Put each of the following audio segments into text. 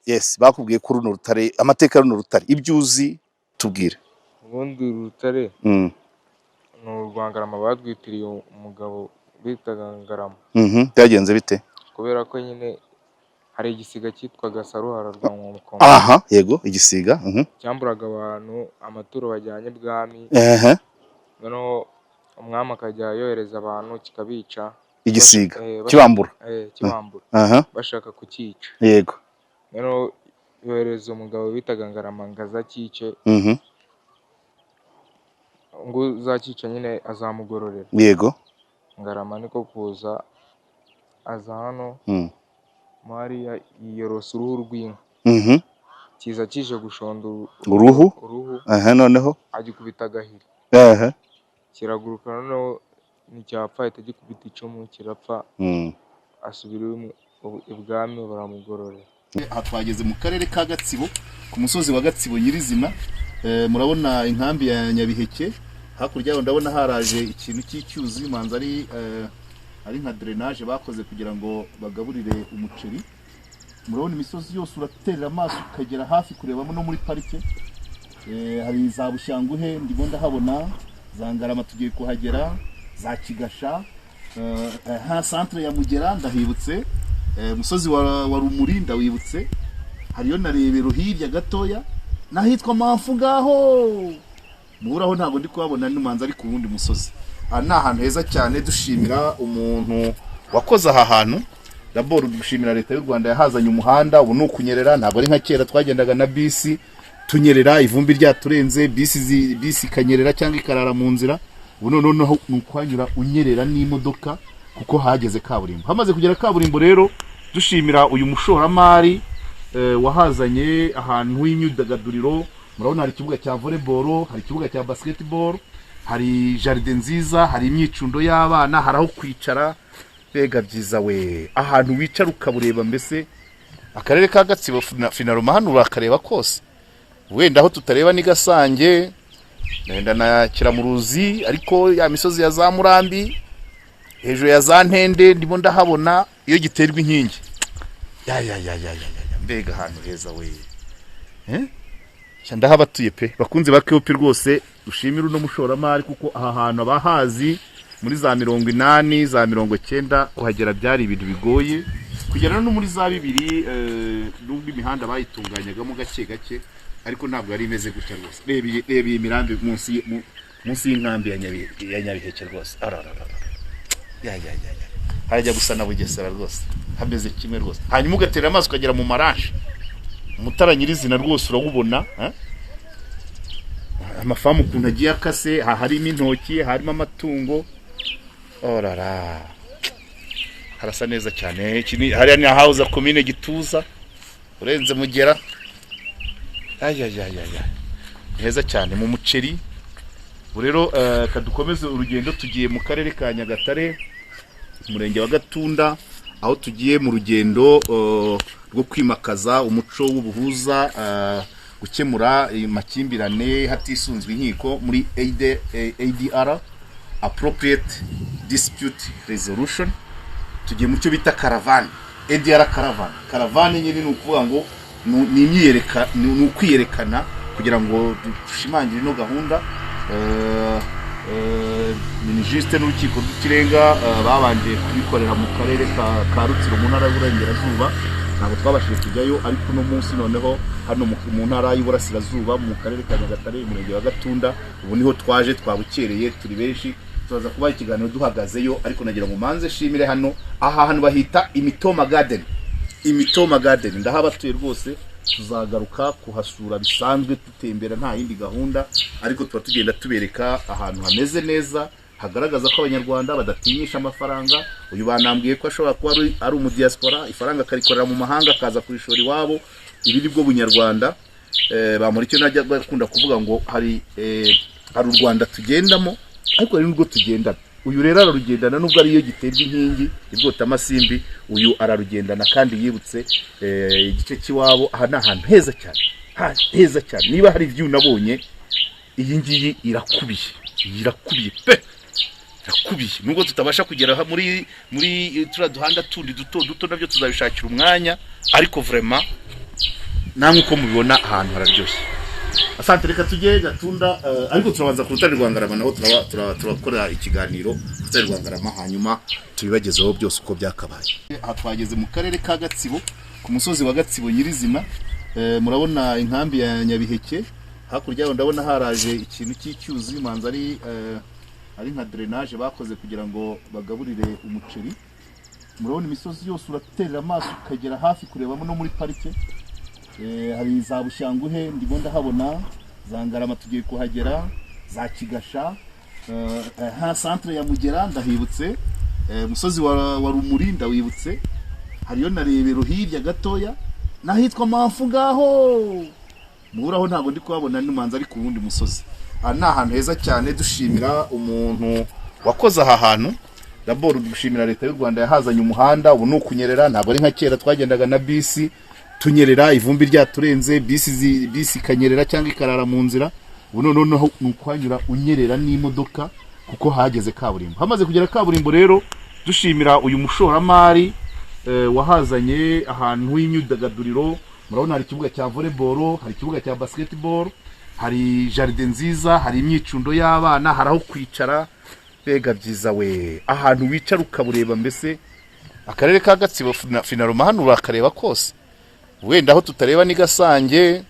Yes, bakubwiye ko runo rutare amateka runo rutare ibyo uzi tubwire. Ubundi urutare Mm. ni urwangarama badwitiriye umugabo bitaga Ngarama. Byagenze bite? Kubera ko nyine hari igisiga cyitwaga Saruhara rwa Nkomokomo. Aha, yego igisiga. Cyamburaga abantu amaturo bajyanye bwami. Noneho umwami akajya yohereza abantu kikabica. Igisiga kibambura. Kibambura. Bashaka kukica. Yego. Noneho yohereza umugabo bitaga Ngarama ngo azakice. Ngo uzakica nyine azamugororera. Yego. Ngarama niko kuza aza hano Mariya yiyorosa uruhu rw'inka. Kiza kije gushonda uruhu. Noneho agikubita agahiri. Kiraguruka noneho nticyapfa ahita gikubita icumu kirapfa. Asubira ibwami baramugororera. Aha twageze mu karere ka Gatsibo ku musozi wa Gatsibo nyirizina. Murabona inkambi ya Nyabiheke, hakurya yaho ndabona haraje ikintu cy'icyuzi manza ari nka drainage bakoze kugira ngo bagaburire umuceri. Murabona imisozi yose uraterera amaso ukagera hafi kurebamo no muri parike. Hari za Bushanguhe ndimo ndahabona, za Ngarama tugiye kuhagera, za Kigasha, ha centre ya Mugera ndahibutse, umusozi wa Rumuri ndawibutse, hariyo na Rebero hirya gatoya, nahitwa Mamfu ngaho muraho ntabwo ndi kuhabona n'umanza ari ku wundi musozi. Ni ahantu heza cyane, dushimira umuntu wakoze aha hantu. D'abord dushimira leta y'u Rwanda yahazanye umuhanda, ubu nukunyerera, ntabwo ari nka kera twagendaga na bisi tunyerera ivumbi ryaturenze, bisi kanyerera cyangwa ikarara mu nzira. Ubu noneho nukwanyura unyerera n'imodoka kuko hageze kaburimbo. Hamaze kugera kaburimbo rero dushimira uyu mushoramari wahazanye ahantu h'imyidagaduriro. Murabona hari ikibuga cya volleyball, hari ikibuga cya basketball, hari jardin nziza, hari imyicundo y'abana, hari aho kwicara. Bega byiza we, ahantu wicara ukabureba. Mbese akarere ka Gatsibo finaroma hano urakareba kose. Wenda aho tutareba ni Gasange, nenda na Kiramuruzi, ariko ya misozi ya za Murambi hejuru ya za Ntende ndimo ndahabona iyo giterwa inkingi. Mbega ahantu heza we. Cyanda habatuye pe bakunze bakeopi rwose. Dushimira uno mushoramari kuko aha hantu abahazi muri za 80 za 90 kuhagera byari ibintu bigoye, kugera no muri za 2 nubwo imihanda bayitunganyagamo gake gake, ariko ntabwo yari imeze gutya rwose. Reba iyi mirambi munsi y'inkambi ya Nyabiheke rwose. Harajya gusa na Bugesera rwose, hameze kimwe rwose. Hanyuma ugatera amaso ukagera mu Marashe, Mutara nyirizina rwose urawubona. Amafamu kuntu agiye akase, harimo intoki, harimo amatungo. Harasa neza cyane. Hariya ni house commune Gituza, urenze Mugera. Heza cyane mu muceri. Rero kadukomeze urugendo tugiye mu karere ka Nyagatare, umurenge wa Gatunda, aho tugiye mu rugendo rwo kwimakaza umuco w'ubuhuza, gukemura makimbirane hatisunzwe inkiko muri ADR, appropriate dispute resolution. Tugiye mu cyo bita caravane, ADR caravane. Caravane nyine ni ukuvuga ngo ni imyiyereka, ni ukwiyerekana kugira ngo dushimangire no gahunda. Ministre n'urukiko rw'ikirenga babanje kubikorera mu karere ka Rutsiro mu ntara y'Uburengerazuba. Ntabwo twabashije kujyayo, ariko no munsi noneho hano mu ntara y'Uburasirazuba mu karere ka Nyagatare umurenge wa Gatunda. Ubu niho twaje, twabukereye turi benshi, tuzaza kuba ikiganiro duhagazeyo. Ariko nagira ngo manze shimire hano, aha hantu bahita Imitoma Garden. Imitoma Garden ndahabatuye rwose, tuzagaruka kuhasura bisanzwe tutembera nta yindi gahunda, ariko tuba tugenda tubereka ahantu hameze neza, hagaragaza ko abanyarwanda badatinyisha amafaranga. Uyu banambwiye ko ashobora kuba ari umudiaspora, ifaranga karikorera mu mahanga akaza kurishora iwabo. Ibi ni bwo bunyarwanda. Bamuri cyo najya bakunda kuvuga ngo hari u Rwanda tugendamo, ariko ari nubwo tugendana. Uyu rero ararugendana nubwo ari iyo giterwa inkingi ibwota amasimbi, uyu ararugendana kandi yibutse igice kiwabo. Aha ni ahantu heza cyane, heza cyane. Niba hari view nabonye, iyi ngiyi irakubiye pe, irakubiye. Nubwo tutabasha kugera muri turaduhanda tundi duto nabyo tuzabishakira umwanya, ariko vraiment namwe uko mubibona ahantu hararyoshye. Asante, reka tujye Gatunda, ariko turabanza ku rutare rwa Ngarama, naho turakora ikiganiro ku rutare rwa Ngarama, hanyuma tubibagezeho byose uko byakabaye. Aha twageze mu karere ka Gatsibo, ku musozi wa Gatsibo nyirizina. Murabona inkambi ya Nyabiheke, hakurya yaho ndabona haraje ikintu cy'icyuzi, manza ari nka drainage bakoze kugira ngo bagaburire umuceri. Murabona imisozi yose uraterera amaso ukagera hafi kurebamo no muri parike. Hari za Bushanguhe ndimo ndahabona, za Ngarama tugiye kuhagera, za Kigasha, ha centre ya Mugera ndahibutse, umusozi wa Rumuri ndawibutse, hariyo na Rebero hirya gatoya, nahitwa Mamfu ngaho muhuraho ntabwo ndi kuhabona n'umanza ari ku wundi musozi. Ni ahantu heza cyane, dushimira umuntu wakoze aha hantu. D'abord dushimira leta y'u Rwanda yahazanye umuhanda, ubu nukunyerera, ntabwo ari nka kera twagendaga na bisi tunyerera ivumbi ryaturenze, bisi kanyerera cyangwa ikarara mu nzira. Ubu noneho nukwanyura unyerera n'imodoka kuko hageze kaburimbo. Hamaze kugera kaburimbo rero, dushimira uyu mushoramari wahazanye ahantu h'imyidagaduriro. Murabona hari ikibuga cya volleyball, hari ikibuga cya basketball, hari jardin nziza, hari imyicundo y'abana, hari aho kwicara. Bega byiza we, ahantu wicara ukabureba. Mbese akarere ka Gatsibo finaroma hano urakareba kose. Wenda aho tutareba ni Gasange,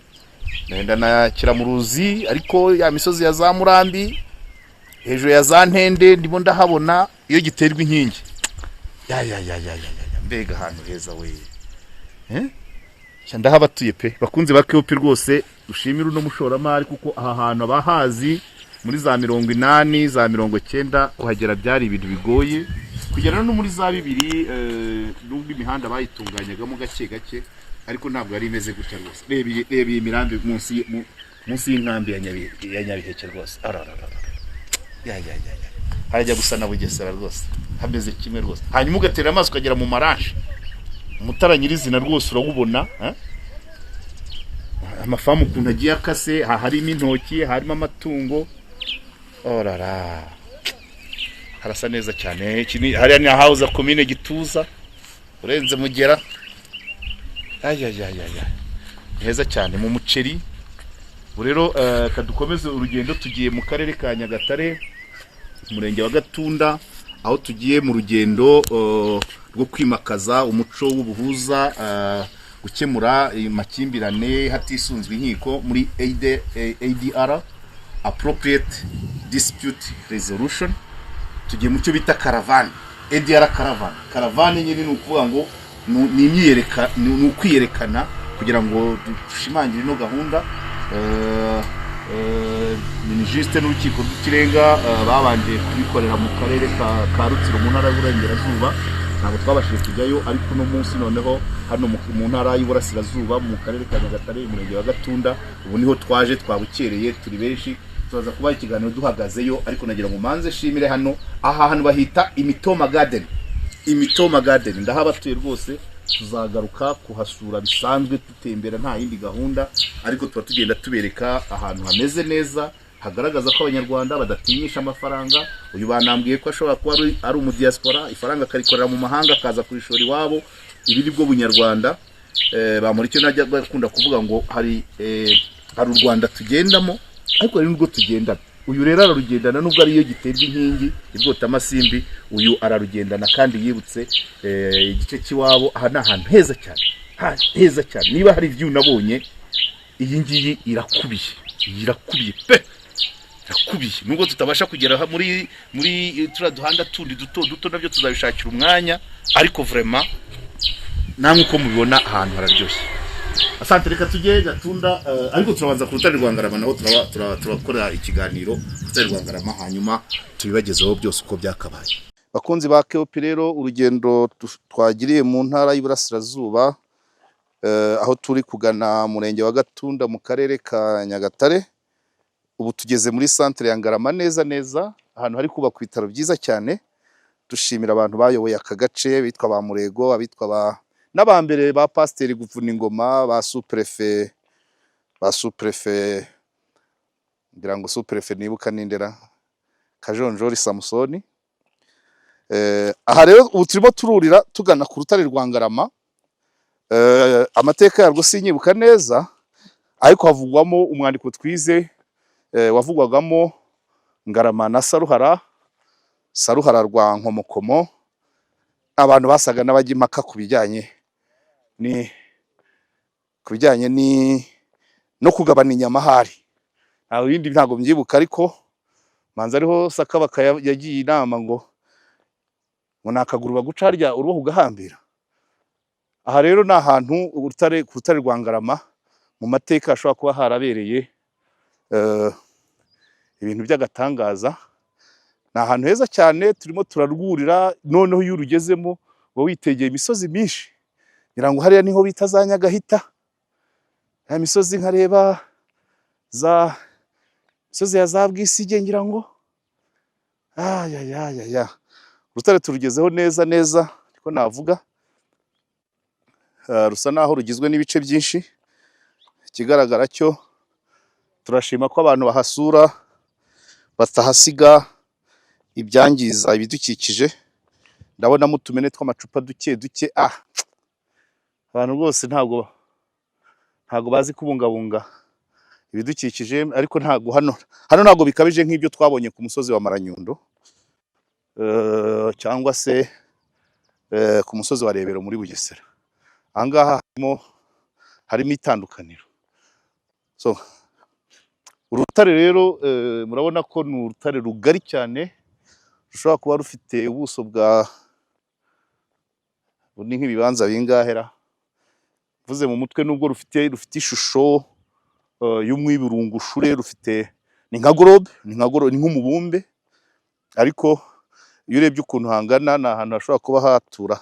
nenda na Kiramuruzi, ariko ya misozi ya za Murambi, hejuru ya za Ntende ndimo ndahabona iyo giterwa inkingi. Ya mbega ahantu heza we. Cyanda habatuye pe bakunze bakeopi rwose. Dushimira uno mushoramari kuko aha hantu abahazi muri za 80 za 90 kuhagera byari ibintu bigoye, kugera no muri za 2 nubwo imihanda bayitunganyagamo gake, ariko ntabwo ari imeze gutya rwose. Reba iyi mirambi munsi y'inkambi ya Nyabiheke rwose. Hajya gusa na Bugesera rwose, hameze kimwe rwose. Hanyuma ugatera amaso ukagera mu Marashe, Mutara nyirizina rwose urabubona. Amafamu kuntu agiye akase, harimo intoki, harimo amatungo. Harasa neza cyane. Hariya ni house commune Gituza, urenze Mugera. Heza cyane mu muceri. Rero kadukomeze urugendo, tugiye mu karere ka Nyagatare, umurenge wa Gatunda, aho tugiye mu rugendo rwo kwimakaza umuco w'ubuhuza, gukemura makimbirane hatisunzwe inkiko muri ADR, appropriate dispute resolution. Tugiye mu cyo bita caravane, ADR caravane nyine ni ukuvuga ngo ni ukwiyerekana kugira ngo dushimangire no gahunda. Ministre n'urukiko rw'ikirenga babanje kubikorera mu karere ka Rutsiro mu ntara y'Uburengerazuba. Ntabwo twabashije kujyayo, ariko no munsi noneho hano mu ntara y'Iburasirazuba mu karere ka Nyagatare, umurenge wa Gatunda. Ubu niho twaje, twabukereye turi benshi, tuzaza kuba ikiganiro duhagazeyo. Ariko nagira ngo manze shimire hano, aha hantu bahita Imitoma Garden, ndahabatuye rwose. Tuzagaruka kuhasura bisanzwe tutembera nta yindi gahunda, ariko tuba tugenda tubereka ahantu hameze neza, hagaragaza ko abanyarwanda badatinyisha amafaranga. Uyu banambwiye ko ashobora kuba ari umudiaspora, ifaranga karikorera mu mahanga akaza kurishora iwabo. Ibi nibwo bunyarwanda. Bamuricyo najya bakunda kuvuga ngo hari u Rwanda tugendamo, ariko ari nubwo tugendana. Uyu rero ararugendana nubwo ari iyo giterwa inkingi ibwota amasimbi, uyu ararugendana kandi yibutse igice kiwabo. Aha ni ahantu heza cyane, niba hari view nabonye iyi ngiyi irakubiye pe, irakubiye. Nubwo tutabasha kugera muri turaduhanda tundi duto nabyo tuzabishakira umwanya, ariko vraiment namwe uko mubibona ahantu hararyoshye. Asante, reka tujye Gatunda, ariko turabanza ku rutare rwa Ngarama, naho turakora ikiganiro ku rutare rwa Ngarama, hanyuma tubibagezeho byose uko byakabaye. Bakunzi ba Keopi rero, urugendo twagiriye mu ntara y'Iburasirazuba, aho turi kugana murenge wa Gatunda mu karere ka Nyagatare. Ubu tugeze muri centre ya Ngarama neza, ahantu hari kubakwa ibitaro byiza cyane. Dushimira abantu bayoboye aka gace, bitwa ba Murego, abitwa n'abambere ba Pasiteri Guvuna Ingoma, ba sous-préfet ngira ngo sous-préfet nibuka nindera Kajonjori Samsoni. Aha rero ubu turimo tururira tugana ku rutare rwa Ngarama. amateka yarwo sinyibuka neza, ariko havugwamo umwandiko twize wavugwagamo Ngarama na Saruhara rwa Nkomokomo. Abantu basaga n'abajya impaka ku bijyanye no kugabana inyama ahari. Ibindi ntabwo mbyibuka, ariko manza ariho Sakabaka yagiye inama ngo nakaguru baguca harya urubaho ugahambira. Aha rero ni ahantu ku rutare rwa Ngarama mu mateka hashobora kuba harabereye ibintu by'agatangaza. Ni ahantu heza cyane, turimo turarwurira, noneho iyo urugezemo uba witegeye imisozi myinshi, ngira ngo hariya niho bita za Nyagahita, ya misozi nkareba misozi ya za Bwisige, ngira ngo urutare turugezeho neza niko navuga. Rusa naho rugizwe n'ibice byinshi. Ikigaragara cyo turashima ko abantu bahasura batahasiga ibyangiza ibidukikije. Ndabonamo utumene tw'amacupa duke. Abantu rwose ntabwo bazi kubungabunga ibidukikije, ariko hano ntabwo bikabije nk'ibyo twabonye ku musozi wa Maranyundo cyangwa se ku musozi wa Rebero muri Bugesera. Ahangaha harimo itandukaniro. Urutare rero murabona ko ni urutare rugari cyane, rushobora kuba rufite ubuso ni nk'ibibanza bingahera. Mvuze mu mutwe, nubwo rufite ishusho y'umwiburungushure, ni nka gorobe, ni nk'umubumbe, ariko iyo urebye ukuntu hangana, ni ahantu hashobora kuba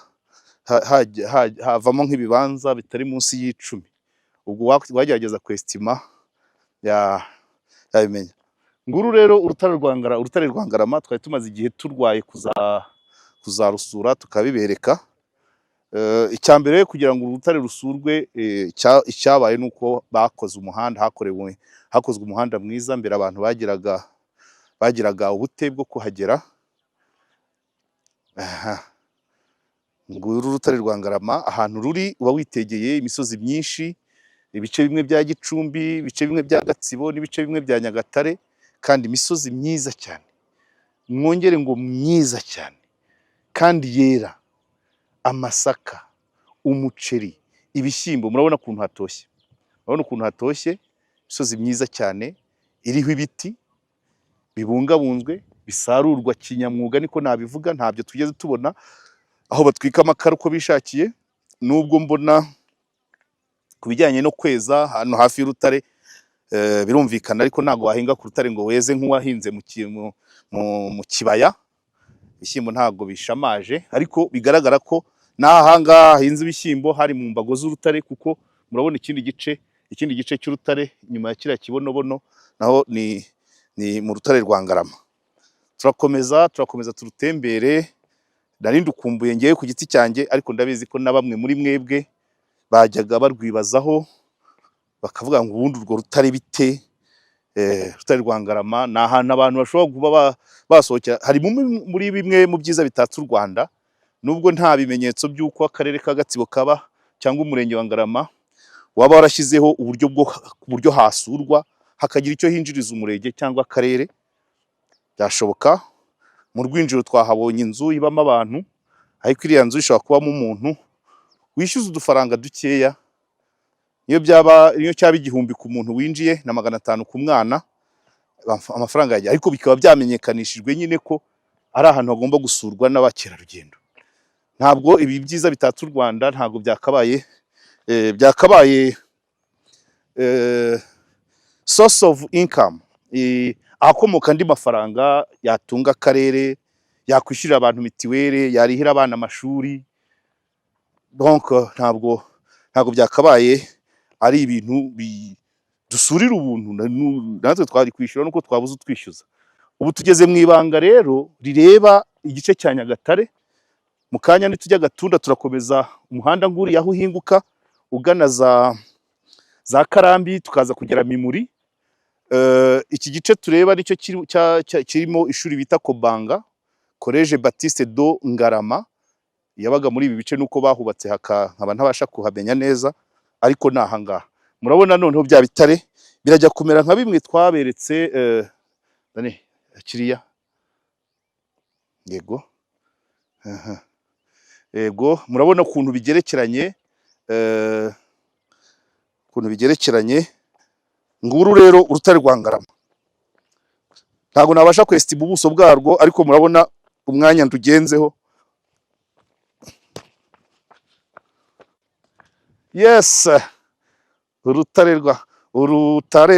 havamo nk'ibibanza bitari munsi y'10. Ubwo wagerageza kwestima yabimenya. Nguru rero urutare rwa Ngarama twari tumaze igihe turwaye kuzarusura tukabibereka. Icyambere kugira ngo urutare rusurwe, icyabaye nuko bakoze umuhanda, hakozwe umuhanda mwiza. Mbere abantu bagiraga ubute bwo kuhagera. Nguru urutare rwa Ngarama, ahantu ruri uba witegeye imisozi myinshi, ibice bimwe bya Gicumbi, ibice bimwe bya Gatsibo, n'ibice bimwe bya Nyagatare, kandi imisozi myiza cyane. Mwongere ngo myiza cyane kandi yera. Amasaka, umuceri, ibishyimbo, murabona ukuntu hatoshye. Imisozi myiza cyane iriho ibiti bibungabunzwe, bisarurwa kinyamwuga, niko nabivuga. Ntabyo tugeze tubona aho batwika amakara uko bishakiye. Nubwo mbona ku bijyanye no kweza hano hafi y'urutare birumvikana, ariko ntabwo wahinga ku rutare ngo weze nk'uwahinze mu kibaya. Ibishyimbo ntabwo bishamaje, ariko bigaragara ko n'ahangaha hahinze ibishyimbo hari mu mbago z'urutare, kuko murabona ikindi gice cy'urutare inyuma ya kiriya kibonobono, naho ni mu rutare rwa Ngarama. Turakomeza turutembere. Nari ndukumbuye ngewe ku giti cyanjye, ariko ndabizi ko na bamwe muri mwebwe bajyaga barwibazaho, bakavuga ngo ubundi urwo rutare bite. Rutare rwa Ngarama ni ahantu abantu bashobora kuba basohokera. Hari muri bimwe mu byiza bitatse u Rwanda, nubwo nta bimenyetso by'uko akarere ka Gatsibo kaba cyangwa umurenge wa Ngarama waba warashyizeho uburyo hasurwa hakagira icyo hinjiriza umurenge cyangwa akarere. Byashoboka. Mu rwinjiro twahabonye inzu ibamo abantu, ariko iriya nzu ishobora kubamo umuntu wishyuza udufaranga dukeya. Iyo cyaba 1,000 ku muntu winjiye na 500 ku mwana, amafaranga yajya, ariko bikaba byamenyekanishijwe nyine ko ari ahantu hagomba gusurwa n'abakerarugendo. Ntabwo ibi byiza bitatse u Rwanda ntabwo byakabaye source of income, ahakomoka andi mafaranga yatunga akarere, yakwishyurira abantu mitiweli, yarihira abana amashuri. Donc ntabwo byakabaye ari ibintu dusurira ubuntu. Natwe twari kwishyura nuko twabuze utwishyuza. Ubu tugeze mu ibanga rero rireba igice cya Nyagatare. Mu kanya nitujya Gatunda turakomeza umuhanda nguri aho uhinguka ugana za Karambi, tukaza kugera Mimuri. Iki gice tureba nicyo kirimo ishuri bita Kobanga, Collège Baptiste do Ngarama. yabaga muri ibi bice nuko bahubatse nkaba ntabasha kuhamenya neza, ariko ni ahangaha murabona noneho bya bitare birajya kumera nka bimwe twaberetse kiriya. Yego, yego, murabona ukuntu bigerekeranye, nguru rero urutare rwa Ngarama. Ntabwo nabasha kwestima ubuso bwarwo, ariko murabona umwanya ndugenzeho. Yes, urutare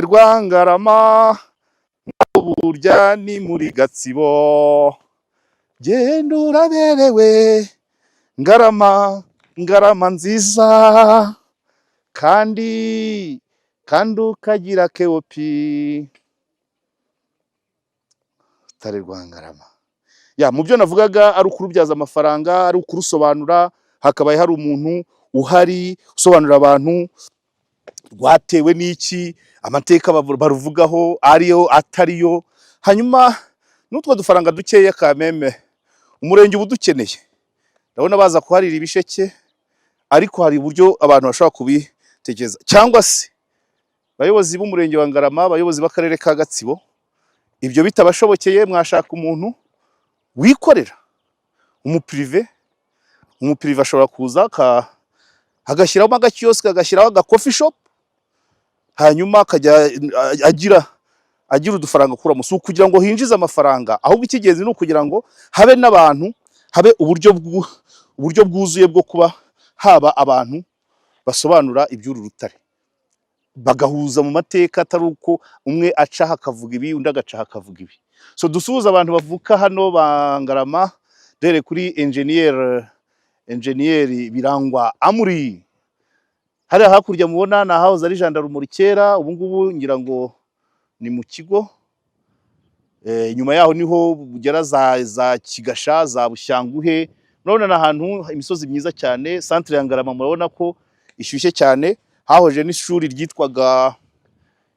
rwa Ngarama burya ni muri Gatsibo, genda uraberewe Ngarama nziza, kandi ukagira keopi. Urutare rwa Ngarama, mu byo navugaga ari ukurubyaza amafaranga, ari ukurusobanura, hakabaye hari umuntu uhari usobanurira abantu rwatewe n'iki, amateka baruvugaho ariyo atariyo. Hanyuma n'utwo dufaranga dukeya Kameme umurenge uba udukeneye. Ndabona baza kuharira ibisheke, ariko hari uburyo abantu bashobora kubitekereza, cyangwa se abayobozi b'umurenge wa Ngarama, abayobozi b'akarere ka Gatsibo, ibyo bitabashobokeye mwashaka umuntu wikorera, umuprive ashobora kuza agashyiraho agakiyosike, agashyiraho agacoffee shop, hanyuma akajya agira udufaranga akuramo. Si ukugira ngo hinjize amafaranga, ahubwo ikigenzi ni ukugira ngo habe n'abantu, habe uburyo bwuzuye bwo kuba haba abantu basobanura iby'uru rutare, bagahuza mu mateka, atari uko umwe acaha akavuga ibi undi agacaha akavuga ibi. So dusuhuza abantu bavuka hano ba Ngarama, dere kuri enjeniyeri Birangwa Amuri. Hariya hakurya mubona ni ahahoze ari jandarumuri kera, ubu ngubu ngira ngo ni mu kigo. Nyuma yaho niho bugera za Kigasha, za Bushyanguhe. Murabona ni ahantu imisozi myiza cyane. Centre ya Ngarama murabona ko ishyushye cyane. Hahoje n'ishuri ryitwaga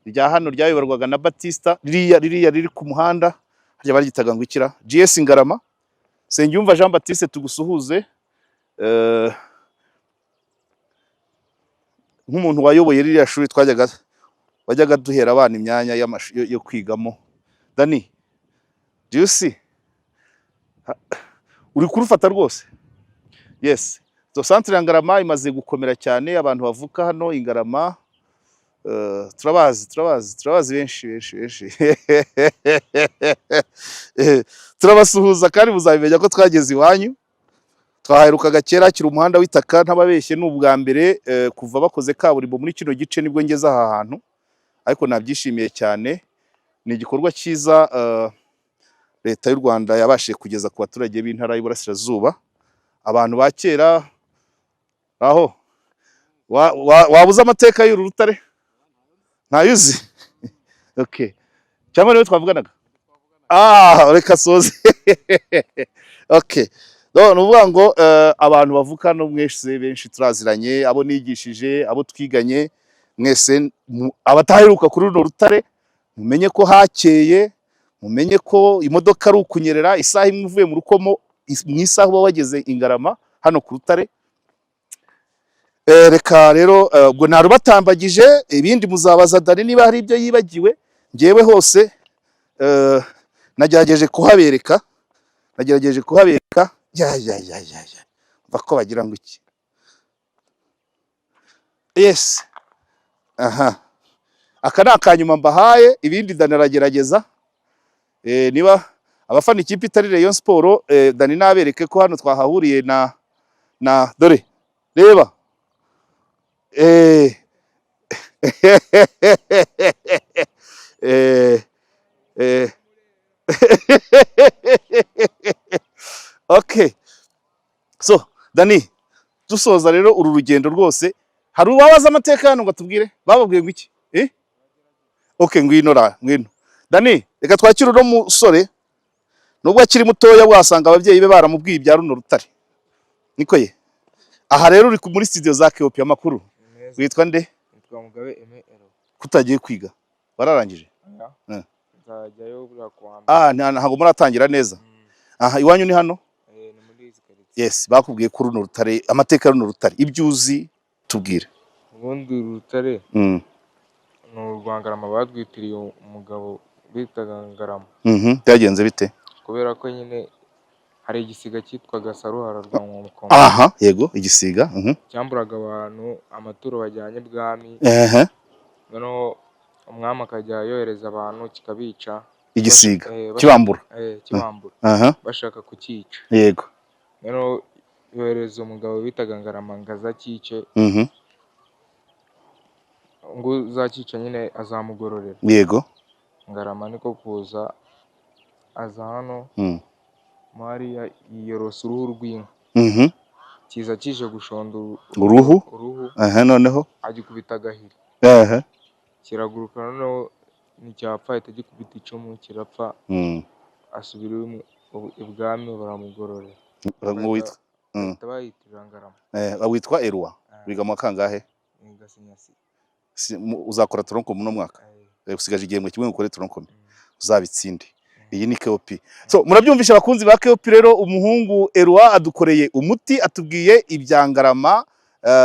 rya hano ryayoborwaga na Batista, ririya riri ku muhanda, harya baryitaga ngo ikira GS Ngarama. Sengiyumva Jean Baptiste tugusuhuze, nk'umuntu wayoboye ririya shuri wajyaga duhera abana imyanya yo kwigamo. Dani, do you see? Uri kurufata rwose? Yes. So Centre ya Ngarama imaze gukomera cyane, abantu bavuka hano Ingarama turabazi benshi. Turabasuhuza kandi muzabimenya ko twageze iwanyu. Twaherukaga kera kiri umuhanda w'itaka, ntababeshye n'ubwa mbere kuva bakoze kaburimbo muri kino gice nibwo ngeze aha hantu, ariko nabyishimiye cyane. Ni igikorwa cyiza leta y'u Rwanda yabashije kugeza ku baturage b'intara y'Iburasirazuba. Abantu ba kera aho wabuze amateka y'uru rutare ntayuzi. Okay, cyangwa niwe twavuganaga? Reka soze. Okay, nuvuga ngo abantu bavuka no mwese benshi turaziranye, abo nigishije, abo twiganye, mwese abataheruka kuri runo rutare mumenye ko hakeye, mumenye ko imodoka ari ukunyerera isaha imwe uvuye mu Rukomo, mu isaha uba wageze Ingarama hano ku rutare. Reka rero ubwo narubatambagije, ibindi muzabaza Dani niba hari ibyo yibagiwe. Ngewe hose nagerageje kuhabereka. Bako bagira ngo iki? Yes. Aka ni akanyuma mbahaye, ibindi Dani aragerageza. Niba abafana ikipe itari Rayon Sport, Dani nabereke ko hano twahahuriye na dore reba. Okay, so Dani, dusoza rero uru rugendo rwose, hari ubabaza amateka hano ngo tubwire bababwiye ngo iki? Okay, ngwino Dani, reka twakire uno musore, nubwo akiri mutoya wasanga ababyeyi be baramubwiye ibya runo rutare, niko ye? Aha rero uri muri studio za KOP amakuru. Witwa nde? Nitwa Mugabe Aime. Kutagiye kwiga wararangije? Nzajyayo bwa kwa mbere. Ntabwo muratangira neza. Iwanyu ni hano? Ni muri izi karitsiye. yes bakubwiye ko runo rutare amateka runo rutare ibyo uzi tubwire. ubundi urutare ni urwangarama badwitiriye umugabo bitaga Ngarama. Byagenze bite? Kubera ko nyine hari igisiga cyitwaga Saruhara rwa Nkomokomo. Aha, yego igisiga. Cyamburaga abantu amaturo bajyanye bwami. Noneho umwami akajya yohereza abantu kikabica. Igisiga kibambura. Kibambura. Bashaka kukica. Yego. Noneho yohereza umugabo bitaga Ngarama ngo azakice. Ngo uzakica nyine azamugororera. Yego. Ngarama niko kuza aza hano. Mariya yiyorosa uruhu rw'inka. Kiza kije gushonda uruhu. Noneho agikubita agahiri. Kiraguruka noneho nticyapfa ahita gikubita icumu kirapfa. Asubira ibwami baramugororera. Witwa bayitirira Ngarama. Witwa Eloi. Wiga mu kangahe? Niga sinyasi. Uzakora tronkom no mwaka. Usigaje igihembwe kimwe ukore tronkom. Uzabitsinde. Iyi ni KOP. So murabyumvisha abakunzi ba KOP rero umuhungu Eloi adukoreye umuti atubwiye ibya Ngarama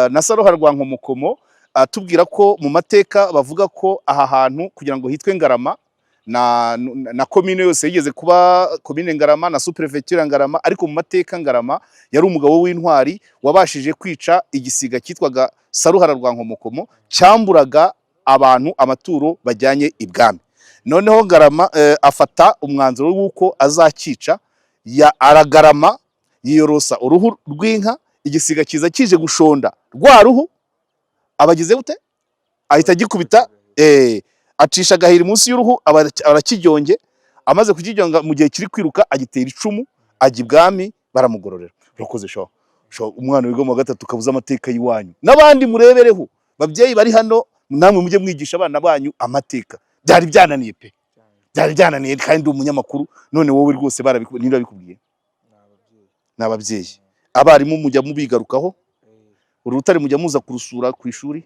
na Saruhara rwa Nkomokomo atubwira ko mu mateka bavuga ko aha hantu kugira ngo hitwe Ngarama na commune yose yigeze kuba commune Ngarama na sous-préfecture Ngarama, ariko mu mateka Ngarama yari umugabo w'intwari wabashije kwica igisiga cyitwaga Saruhara rwa Nkomokomo cyamburaga abantu amaturo bajyanye ibwami. Noneho Ngarama afata umwanzuro w'uko azakica aragarama yiyorosa uruhu rw'inka, igisiga kiza kije gushonda rwa ruhu abagize gute ahita gikubita acisha agahiri munsi y'uruhu arakijyonge, amaze kukijonga mu gihe kiri kwiruka agitera icumu ajya ibwami baramugororera. Urakoze sho umwana wiga mu gatatu kabuza amateka yiwanyu n'abandi murebereho babyeyi bari hano namwe mujye mwigisha abana banyu amateka. Byari byananiye pe, byari byananiye kandi umunyamakuru none wowe rwose niba bikubwiye n'ababyeyi abarimu mujya mubigarukaho urutare mujya muza kurusura ku ishuri.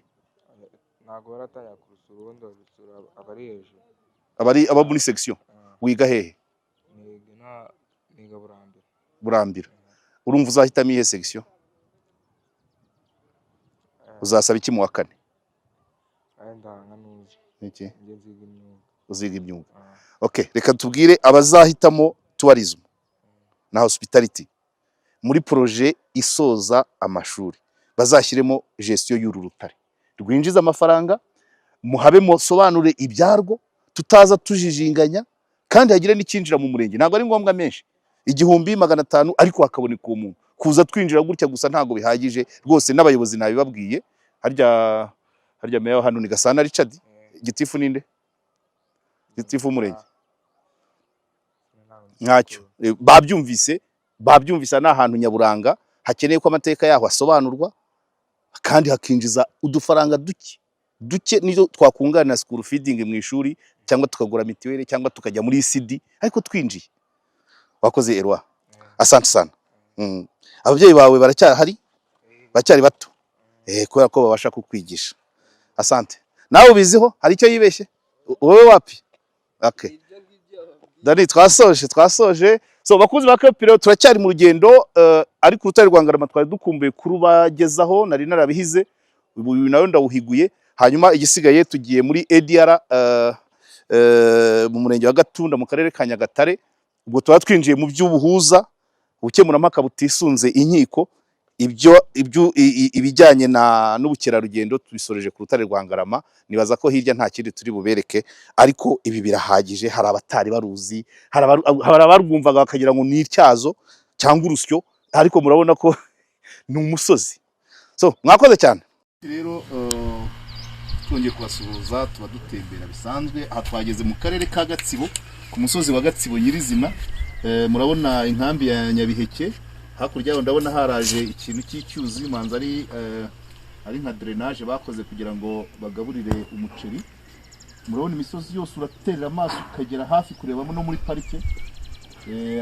Ntago baratanya kurusura ubundi barusura abari hejuru aba muri section. Wiga hehe? Niga Burambira. Urumva uzahitamo ihe section? Uzasaba iki mu wa kane? Iki? Uziga imyuga. Okay, reka tubwire abazahitamo tourism na hospitality muri projet isoza amashuri bazashyiremo gestion y'uru rutare rwinjiza amafaranga, muhabe musobanure ibyarwo tutaza tujijinganya kandi hagire n'ikinjira mu murenge. Ntabwo ari ngombwa menshi 1500 ariko hakaboneka umuntu kuza twinjira gutya gusa ntago bihagije rwose. N'abayobozi nabibabwiye harya meya hano ni Gasana Richard. Gitifu ninde? Gitifu umurenge ntacyo babyumvise n'ahantu nyaburanga hakeneye ko amateka yaho asobanurwa kandi hakinjiza udufaranga duke nizo twakunganira school feeding mu ishuri cyangwa tukagura mitiweli cyangwa tukajya muri ECD ariko twinjiye. Wakoze Eloi, asante sana. Ababyeyi bawe baracyari bato kubera ko babasha kukwigisha. Asante. Nawe ubiziho hari icyo yibeshye wowe wapi? Okay. Dani twasoje. So bakuzi ba KOP rero turacyari mu rugendo ariko urutare rwa Ngarama twari dukumbuye kurubagezaho nari narabihize ubu nayo ndawuhiguye. Hanyuma igisigaye tugiye muri ADR mu murenge wa Gatunda mu karere ka Nyagatare. Ubwo tuba twinjiye mu by'ubuhuza ubukemurampaka butisunze inkiko ibijyanye n'ubukerarugendo tubisoreje ku rutare rwa Ngarama. Nibaza ko hirya nta kindi turi bubereke ariko ibi birahagije. Hari abatari baruzi, hari abarwumvaga bakagira ngo ni ityazo cyangwa urusyo, ariko murabona ko ni umusozi. So mwakoze cyane rero twongeye kubasuhuza tuba dutembera bisanzwe. Aha twageze mu karere ka Gatsibo ku musozi wa Gatsibo nyirizina. Murabona inkambi ya Nyabiheke, hakurya yaho ndabona haraje ikintu cy'icyuzi manza ari nka drainage bakoze kugira ngo bagaburire umuceri. Murabona imisozi yose uraterera amaso ukagera hafi kurebamo no muri parike.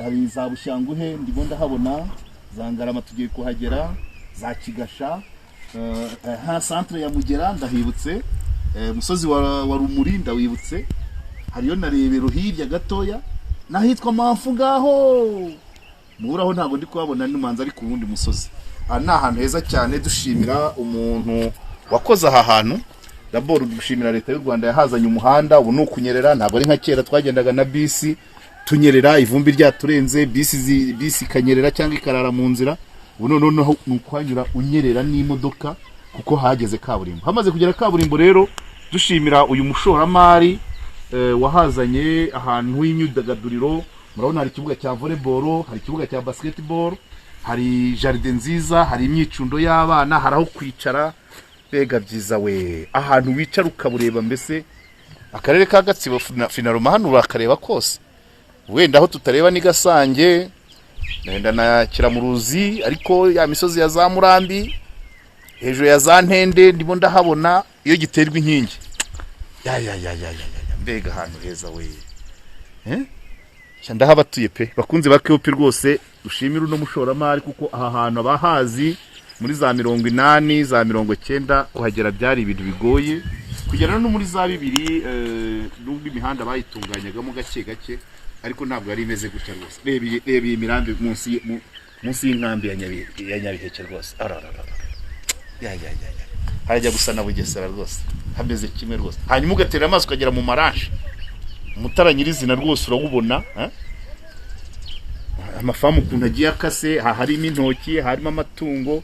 Hari za Bushanguhe ndimo ndahabona, za Ngarama tugiye kuhagera, za Kigasha, ha centre ya Mugera ndahibutse, musozi wa Rumuri ndawibutse, hariyo na Rebero hirya gatoya, nahitwa Mamfu ngaho muburaho ntabwo ndi kuhabona n'umanza ari ku wundi musozi. Aha ni ahantu heza cyane, dushimira umuntu wakoze aha hantu. D'abord dushimira leta y'u Rwanda yahazanye umuhanda, ubu ni ukunyerera, ntabwo ari nka kera twagendaga na bisi tunyerera ivumbi ryaturenze, bisi kanyerera cyangwa ikarara mu nzira. Ubu noneho ni ukwanyura unyerera n'imodoka kuko hageze kaburimbo. Hamaze kugera kaburimbo rero dushimira uyu mushoramari wahazanye ahantu h'imyidagaduriro. Murabona hari ikibuga cya volleyball, hari ikibuga cya basketball, hari jardin nziza, hari imyicundo y'abana, hari aho kwicara. Bega byiza we, ahantu wicara ukabureba. Mbese akarere ka Gatsibo finaroma hano urakareba kose. Wenda aho tutareba ni Gasange, nenda na Kiramuruzi, ariko ya misozi ya za Murambi hejuru ya za Ntende ndimo ndahabona iyo giterwa inkingi. Mbega ahantu heza we. Cyanda habatuye pe bakunze bakeope rwose. Dushimira uno mushoramari kuko aha hantu abahazi muri za 80 za 90 kuhagera byari ibintu bigoye, kugera no muri za 2 nubwo imihanda bayitunganyagamo gake gake, ariko ntabwo ari imeze gutya rwose. Reba imirambi munsi y'inkambi ya Nyabiheke rwose. Hajya gusa na Bugesera rwose, hameze kimwe rwose. Hanyuma ugatera amaso ukagera mu Marashe, Mutara nyirizina rwose urabubona. Amafamu kuntu agiye akase, harimo intoki, harimo amatungo.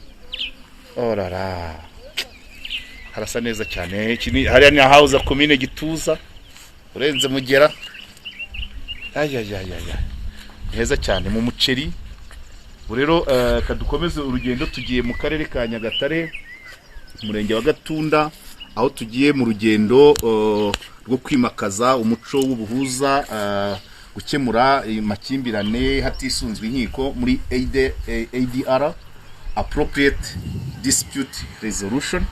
Harasa neza cyane. Hariya ni house commune Gituza, urenze Mugera. Heza cyane mu muceri. Rero kadukomeze urugendo tugiye mu karere ka Nyagatare, umurenge wa Gatunda, aho tugiye mu rugendo rwo kwimakaza umuco w'ubuhuza, gukemura makimbirane hatisunzwe inkiko muri ADR, appropriate dispute resolution.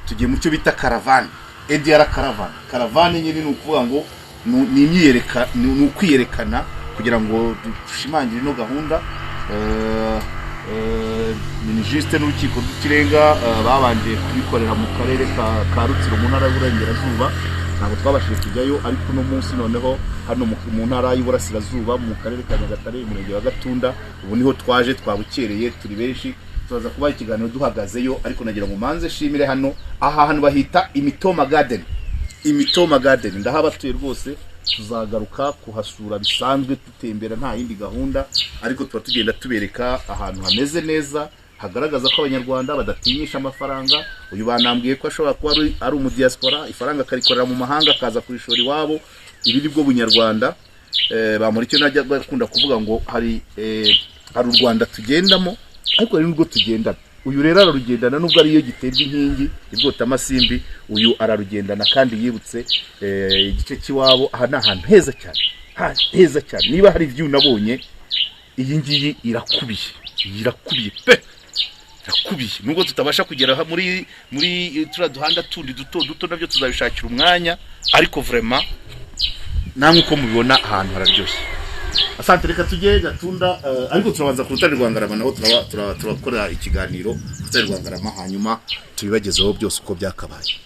Tugiye mu cyo bita caravane, ADR caravane. Caravane nyine ni ukuvuga ngo ni imyiyereka, ni ukwiyerekana kugira ngo dushimangire ino gahunda. Ministre n'urukiko rw'ikirenga babanje kubikorera mu karere ka Rutsiro mu ntara y'Uburengerazuba. Ntabwo twabashije kujyayo, ariko no munsi noneho hano mu ntara y'Uburasirazuba mu karere ka Nyagatare, umurenge wa Gatunda. Ubu niho twaje, twabukereye, turi benshi, tuzaza kuba ikiganiro duhagazeyo. Ariko nagira ngo manze shimire hano, aha hantu bahita Imitoma Garden. Imitoma Garden ndahabatuye rwose. Tuzagaruka kuhasura bisanzwe tutembera nta yindi gahunda, ariko tuba tugenda tubereka ahantu hameze neza, hagaragaza ko abanyarwanda badatinyisha amafaranga. Uyu banambwiye ko ashobora kuba ari mu diaspora, ifaranga karikorera mu mahanga akaza kurishora iwabo. Ibi ni bwo bunyarwanda. Bamuri cyo najya bakunda kuvuga ngo hari u Rwanda tugendamo, ariko ari nubwo tugendana. Uyu rero ararugendana nubwo ari iyo giterwa inkingi ibwota amasimbi, uyu ararugendana kandi yibutse igice kiwabo. Aha ni ahantu heza cyane, heza cyane. Niba hari view nabonye, iyi ngiyi irakubiye pe, irakubiye. Nubwo tutabasha kugera muri turaduhanda tundi duto nabyo tuzabishakira umwanya, ariko vraiment namwe uko mubibona ahantu hararyoshye. Asante, reka tujye Gatunda, ariko turabanza ku Rutare rwa Ngarama, naho turakora ikiganiro ku Rutare rwa Ngarama, hanyuma tubibagezeho byose uko byakabaye.